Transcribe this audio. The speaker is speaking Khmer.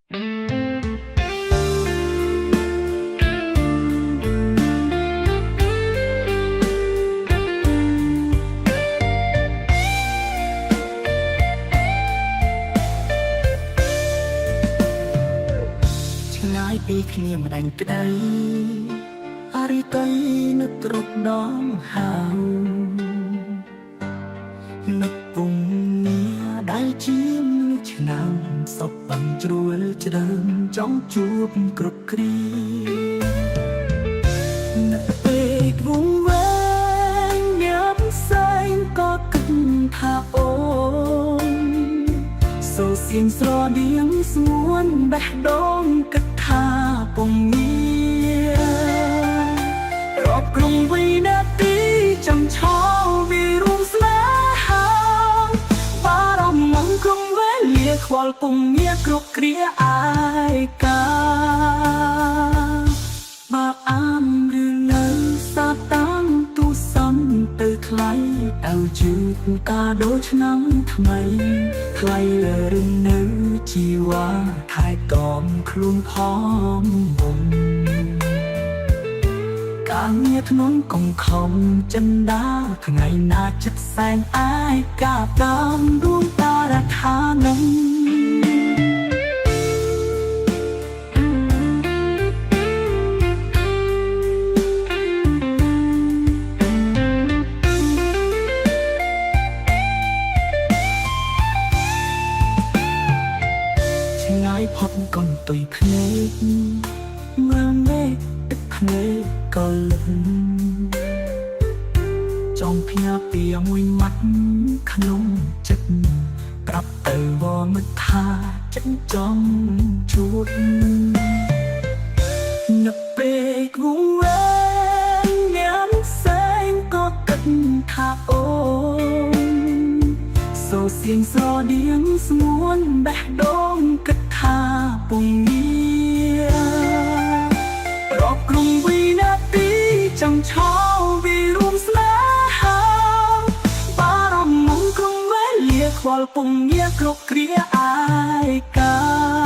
ពីគ្នាមិនដាច់ក្តីអរិតីនឹករត់ដងហើនឹកពុំនេះដែលជាឆ្នាំសពបាំងជ្រួលជ្រើមចង់ជួបគ្រប់គ្រានឹកពេកវងវែងញ៉ាំសែងក៏គិតថាអូនសូសៀងស្រដៀងស្ងួនបេះដូងគិតថាពុំងាររាប់ក្រុងវិនាទីចាំឆោវិរួមស្នេហាបារម្ភនឹងក្រុងវេលាខ្វល់ពុំងារគ្រប់គ្រាអាយកាបាក់អានឬនៅសាតាំងទូសំទៅថ្លៃអៅជឿកាដូឆ្នាំថ្មីថ្លៃលើរនៅជីវ៉ាថែទាំខ្លួនផងមុំការងារធ្នន់កងខំចិនដាថ្ងៃណាចិត្តសែងអាយកាបតាមដួងតារថានឹងផុតកូនទុយភ្នែកមើលមេឃទឹកភ្នែកក៏លឹងចង់ភ្ញាក់ពីមួយម៉ាត់ក្នុងចិត្តប្រាប់ទៅវមិត្តថាចិត្តចង់ជួបនឹកពេកវងវែងញ៉ាំសែងក៏គិតថាអូនសូសៀងស្រដៀងស្ងួនបេះដូងគិតថាពុំងាររាប់ក្រុងវិនាទីចាំឆោវិរួមស្នេហាបារម្ភនឹងក្រុងវេលាខ្វល់ពុំងារគ្រប់គ្រាអាយកា